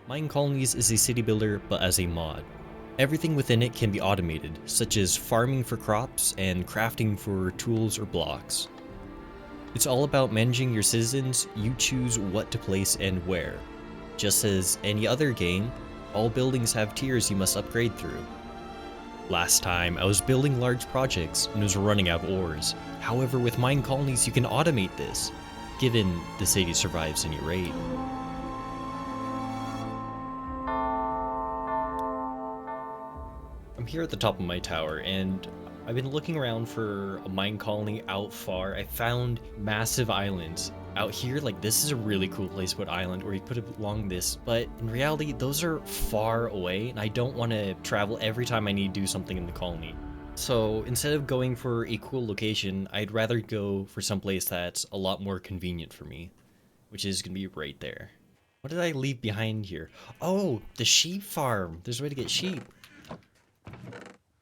Minecolonies is a city builder, but as a mod. Everything within it can be automated, such as farming for crops and crafting for tools or blocks. It's all about managing your citizens. You choose what to place and where. Just as any other game, all buildings have tiers you must upgrade through. Last time, I was building large projects and was running out of ores. However, with Minecolonies you can automate this, given the city survives any raid. I'm here at the top of my tower, and I've been looking around for a mine colony out far. I found massive islands. Out here, like, this is a really cool place to put island, or you put it along this, but in reality, those are far away, and I don't want to travel every time I need to do something in the colony. So instead of going for a cool location, I'd rather go for someplace that's a lot more convenient for me, which is going to be right there. What did I leave behind here? Oh, the sheep farm. There's a way to get sheep.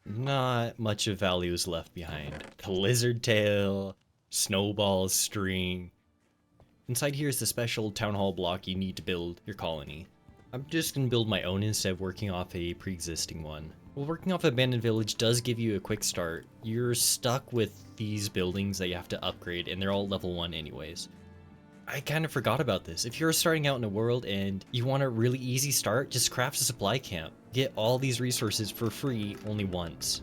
Not much of value is left behind. The lizard tail, snowball string. Inside here is the special town hall block you need to build your colony. I'm just gonna build my own instead of working off a pre-existing one. While working off Abandoned Village does give you a quick start, you're stuck with these buildings that you have to upgrade, and they're all level 1 anyways. I kind of forgot about this. If you're starting out in a world and you want a really easy start, just craft a supply camp. Get all these resources for free only once.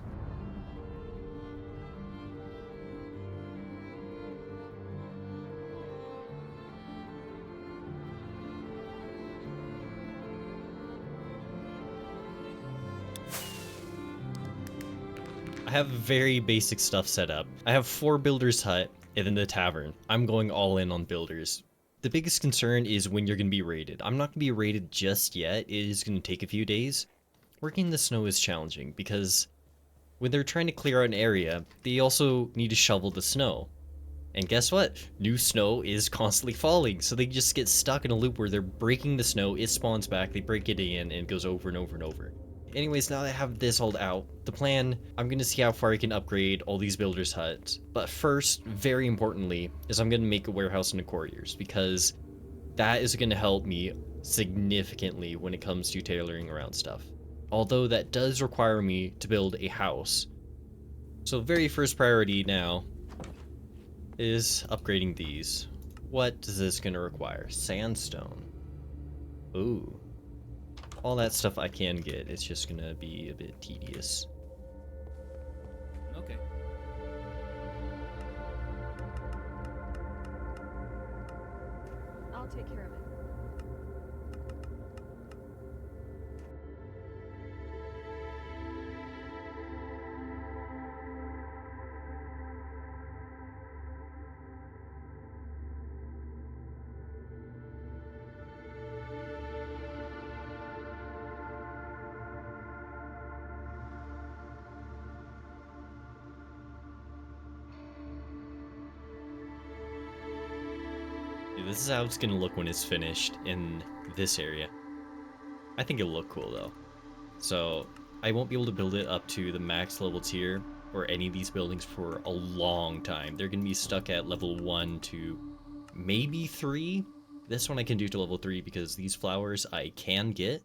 I have very basic stuff set up. I have 4 builders hut and then the tavern. I'm going all in on builders. The biggest concern is when you're going to be raided. I'm not going to be raided just yet. It is going to take a few days. Working in the snow is challenging because when they're trying to clear out an area, they also need to shovel the snow. And guess what? New snow is constantly falling, so they just get stuck in a loop where they're breaking the snow, it spawns back, they break it in, and it goes over and over and over. Anyways, now that I have this all out, the plan, I'm going to see how far I can upgrade all these builders' huts. But first, very importantly, is I'm going to make a warehouse and a couriers, because that is going to help me significantly when it comes to tailoring around stuff. Although that does require me to build a house. So very first priority now is upgrading these. What is this going to require? Sandstone. Ooh. All that stuff I can get, it's just gonna be a bit tedious. Okay. I'll take care of it. This is how it's gonna look when it's finished in this area. I think it'll look cool though. So I won't be able to build it up to the max level tier or any of these buildings for a long time. They're gonna be stuck at level 1 to maybe 3. This one I can do to level 3 because these flowers I can get.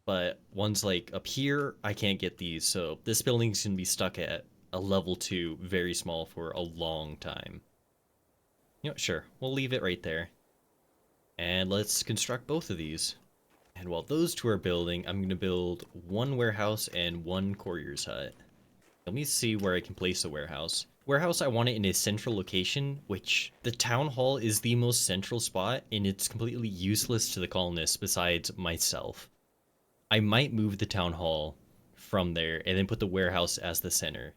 But ones like up here, I can't get these. So this building's gonna be stuck at a level 2, very small for a long time. You know, sure, we'll leave it right there. And let's construct both of these. And while those two are building, I'm going to build one warehouse and one courier's hut. Let me see where I can place the warehouse. Warehouse, I want it in a central location, which the town hall is the most central spot, and it's completely useless to the colonists besides myself. I might move the town hall from there and then put the warehouse as the center.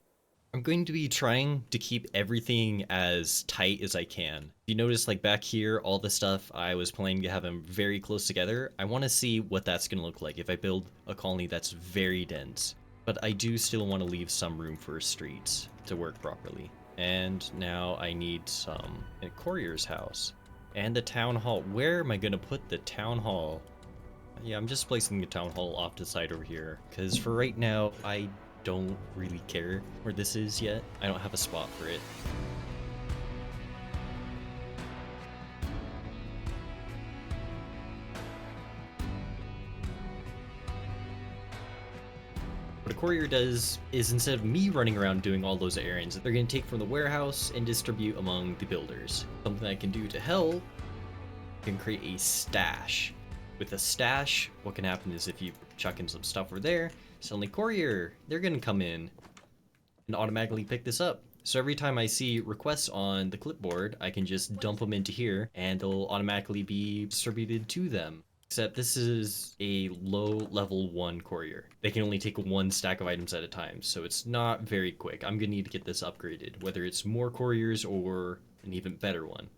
I'm going to be trying to keep everything as tight as I can. You notice, like, back here, all the stuff I was planning to have them very close together. I want to see what that's going to look like if I build a colony that's very dense. But I do still want to leave some room for streets to work properly. And now I need a courier's house. And the town hall. Where am I going to put the town hall? Yeah, I'm just placing the town hall off to the side over here. Because for right now, I don't really care where this is yet. I don't have a spot for it. the courier does is, instead of me running around doing all those errands, they're going to take from the warehouse and distribute among the builders. Something I can do to help, I can create a stash. With a stash, what can happen is if you chuck in some stuff over there, suddenly courier, they're going to come in and automatically pick this up. So every time I see requests on the clipboard, I can just dump them into here and they'll automatically be distributed to them. Except this is a low level 1 courier. They can only take one stack of items at a time, so it's not very quick. I'm gonna need to get this upgraded, whether it's more couriers or an even better one.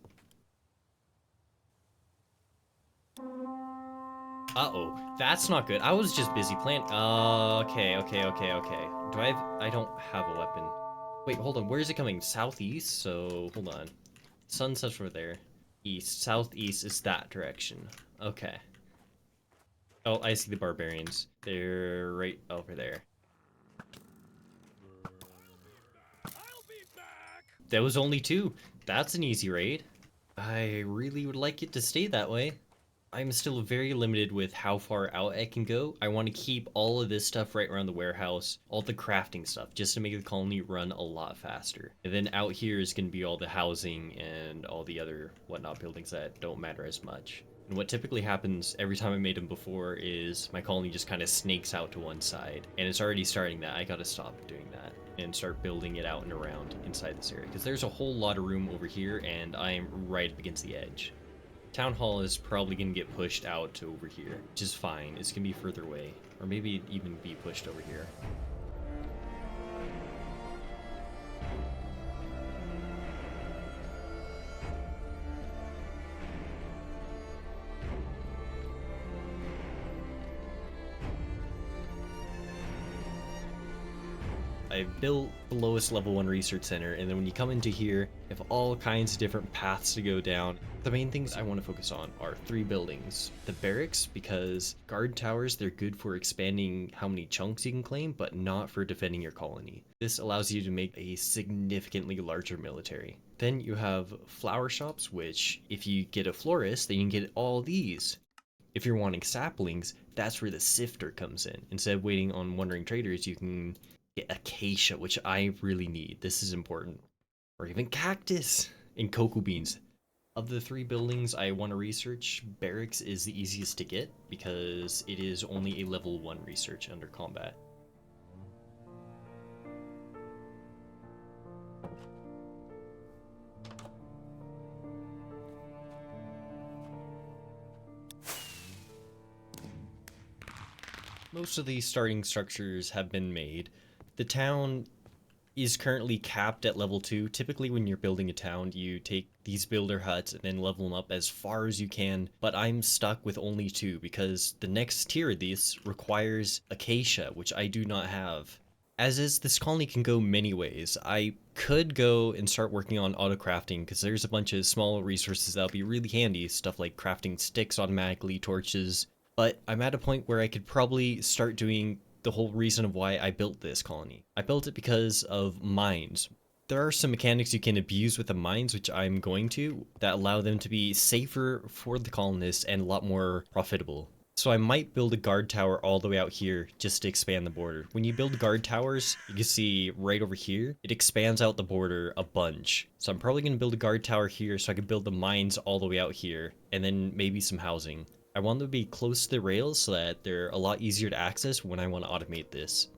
Uh-oh, that's not good. I was just busy planning. Okay. I don't have a weapon. Wait, hold on, where is it coming? Southeast? So, hold on. Sun sets over there. East. Southeast is that direction. Okay. Oh, I see the barbarians. They're right over there. That was only 2. That's an easy raid. I really would like it to stay that way. I'm still very limited with how far out I can go. I want to keep all of this stuff right around the warehouse, all the crafting stuff, just to make the colony run a lot faster. And then out here is going to be all the housing and all the other whatnot buildings that don't matter as much. And what typically happens every time I made them before is my colony just kind of snakes out to one side. And it's already starting that. I gotta stop doing that and start building it out and around inside this area. Because there's a whole lot of room over here and I'm right up against the edge. Town Hall is probably going to get pushed out to over here, which is fine. It's going to be further away. Or maybe even be pushed over here. I built the lowest level 1 research center, and then when you come into here, you have all kinds of different paths to go down. The main things I want to focus on are 3 buildings. The barracks, because guard towers, they're good for expanding how many chunks you can claim, but not for defending your colony. This allows you to make a significantly larger military. Then you have flower shops, which if you get a florist, then you can get all these. If you're wanting saplings, that's where the sifter comes in. Instead of waiting on wandering traders, you can get acacia, which I really need. This is important. Or even cactus and cocoa beans. Of the 3 buildings I want to research, barracks is the easiest to get because it is only a level 1 research under combat. Most of these starting structures have been made. The town is currently capped at level 2. Typically when you're building a town, you take these builder huts and then level them up as far as you can, but I'm stuck with only 2 because the next tier of these requires acacia, which I do not have. As is, this colony can go many ways. I could go and start working on auto crafting because there's a bunch of small resources that'll be really handy, stuff like crafting sticks automatically, torches, but I'm at a point where I could probably start doing the whole reason of why I built this colony. I built it because of mines. There are some mechanics you can abuse with the mines, which I'm going to, that allow them to be safer for the colonists and a lot more profitable. So I might build a guard tower all the way out here just to expand the border. When you build guard towers, you can see right over here, it expands out the border a bunch. So I'm probably going to build a guard tower here so I can build the mines all the way out here, and then maybe some housing. I want them to be close to the rails so that they're a lot easier to access when I want to automate this.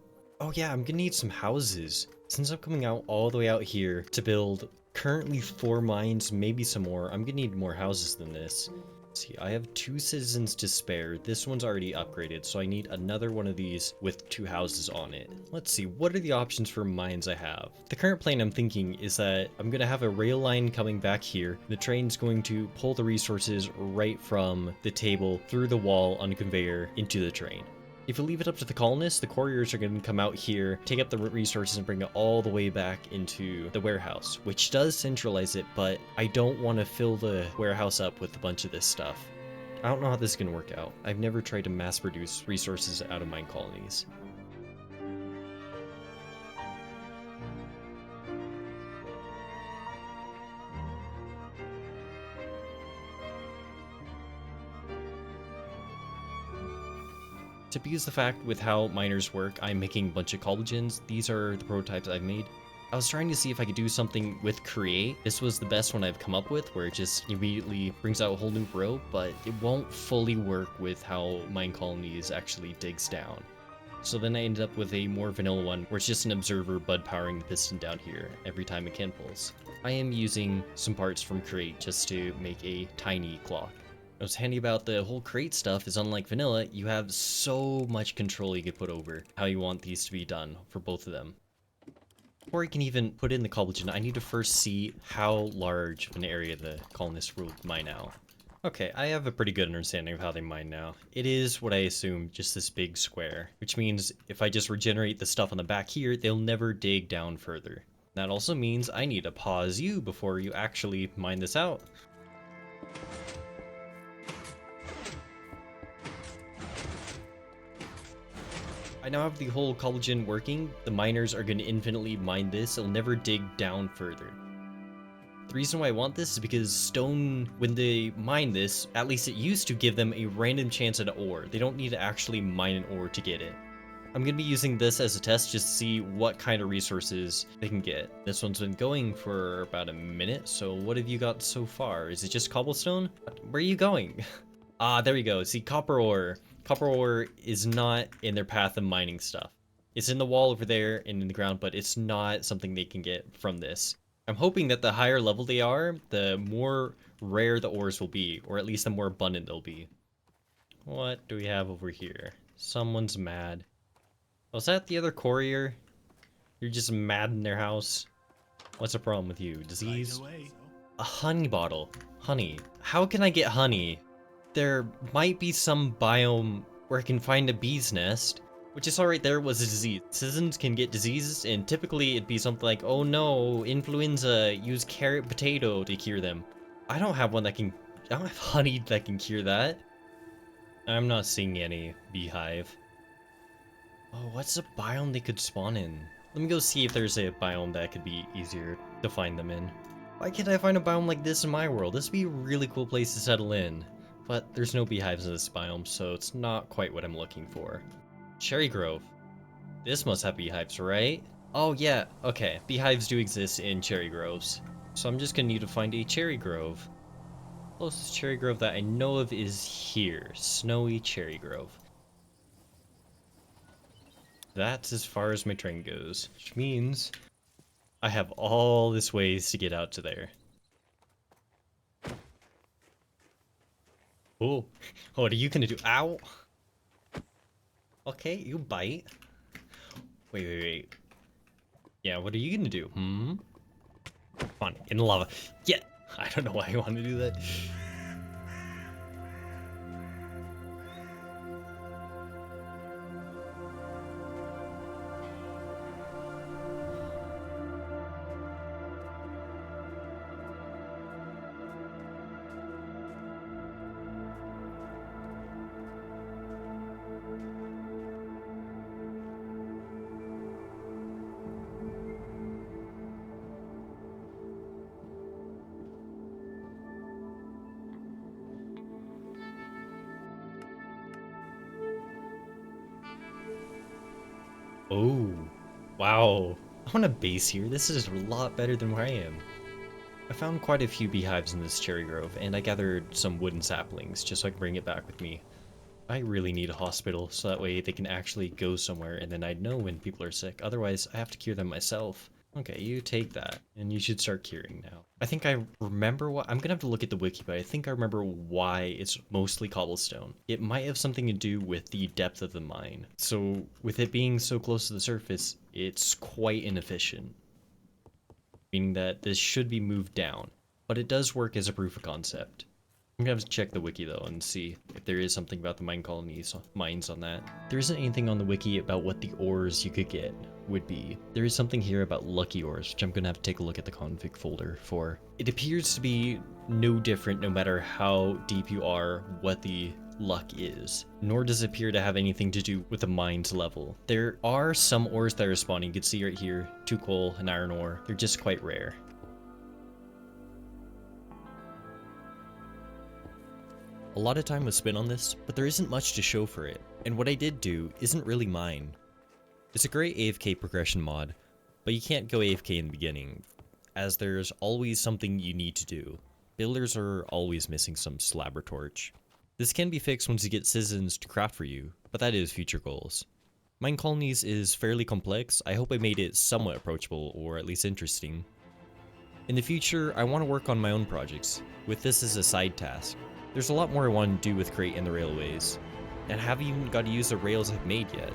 Oh yeah, I'm gonna need some houses. Since I'm coming out all the way out here to build currently 4 mines, maybe some more, I'm gonna need more houses than this. Let's see, I have 2 citizens to spare. This one's already upgraded, so I need another one of these with 2 houses on it. Let's see, what are the options for mines I have? The current plan I'm thinking is that I'm gonna have a rail line coming back here. The train's going to pull the resources right from the table through the wall on a conveyor into the train. If you leave it up to the colonists, the couriers are going to come out here, take up the resources, and bring it all the way back into the warehouse, which does centralize it, but I don't want to fill the warehouse up with a bunch of this stuff. I don't know how this is going to work out. I've never tried to mass produce resources out of Minecolonies. To abuse the fact with how miners work, I'm making a bunch of collagens. These are the prototypes I've made. I was trying to see if I could do something with create. This was the best one I've come up with, where it just immediately brings out a whole new row, but it won't fully work with how Minecolonies actually digs down. So then I ended up with a more vanilla one, where it's just an observer bud powering the piston down here every time a can pulls. I am using some parts from create just to make a tiny clock. What's handy about the whole crate stuff is, unlike vanilla, you have so much control you can put over how you want these to be done for both of them. Before I can even put in the collagen, I need to first see how large of an area the colonists will mine out. Okay, I have a pretty good understanding of how they mine now. It is what I assume, just this big square, which means if I just regenerate the stuff on the back here, they'll never dig down further. That also means I need to pause you before you actually mine this out. I now have the whole collagen working. The miners are going to infinitely mine this. It'll never dig down further. The reason why I want this is because stone, when they mine this, at least it used to give them a random chance at an ore. They don't need to actually mine an ore to get it. I'm going to be using this as a test just to see what kind of resources they can get. This one's been going for about a minute, so what have you got so far? Is it just cobblestone? Where are you going? Ah, there we go. See, copper ore. Copper ore is not in their path of mining stuff. It's in the wall over there and in the ground, but it's not something they can get from this. I'm hoping that the higher level they are, the more rare the ores will be, or at least the more abundant they'll be. What do we have over here? Someone's mad. Was that the other courier? You're just mad in their house? What's the problem with you? Disease? A honey bottle. Honey. How can I get honey? There might be some biome where I can find a bee's nest, which is alright, there was a disease. Citizens can get diseases, and typically it'd be something like, oh no, influenza, use carrot potato to cure them. I don't have honey that can cure that. I'm not seeing any beehive. Oh, what's a biome they could spawn in? Let me go see if there's a biome that could be easier to find them in. Why can't I find a biome like this in my world? This would be a really cool place to settle in. But there's no beehives in this biome, so it's not quite what I'm looking for. Cherry Grove. This must have beehives, right? Oh yeah, okay. Beehives do exist in cherry groves. So I'm just gonna need to find a cherry grove. Closest cherry grove that I know of is here. Snowy Cherry Grove. That's as far as my train goes, which means I have all this ways to get out to there. Oh, what are you gonna do? Ow! Okay, you bite. Wait. Yeah, what are you gonna do? Come on, in the lava. Yeah! I don't know why you want to do that. Oh, wow. I want a base here. This is a lot better than where I am. I found quite a few beehives in this cherry grove, and I gathered some wooden saplings just so I can bring it back with me. I really need a hospital, so that way they can actually go somewhere, and then I'd know when people are sick. Otherwise, I have to cure them myself. Okay, you take that, and you should start curing now. I think I remember what— I'm gonna have to look at the wiki, but I think I remember why it's mostly cobblestone. It might have something to do with the depth of the mine. So, with it being so close to the surface, it's quite inefficient. Meaning that this should be moved down, but it does work as a proof of concept. I'm gonna have to check the wiki though and see if there is something about the Minecolonies mines on that. There isn't anything on the wiki about what the ores you could get would be. There is something here about lucky ores, which I'm gonna have to take a look at the config folder for. It appears to be no different no matter how deep you are what the luck is, nor does it appear to have anything to do with the mine's level. There are some ores that are spawning. You can see right here, 2 coal and iron ore. They're just quite rare. A lot of time was spent on this, but there isn't much to show for it, and what I did do isn't really mine. It's a great AFK progression mod, but you can't go AFK in the beginning, as there's always something you need to do. Builders are always missing some slabber torch. This can be fixed once you get citizens to craft for you, but that is future goals. Minecolonies is fairly complex. I hope I made it somewhat approachable, or at least interesting. In the future, I want to work on my own projects, with this as a side task. There's a lot more I want to do with Crate and the railways, and I haven't even got to use the rails I've made yet.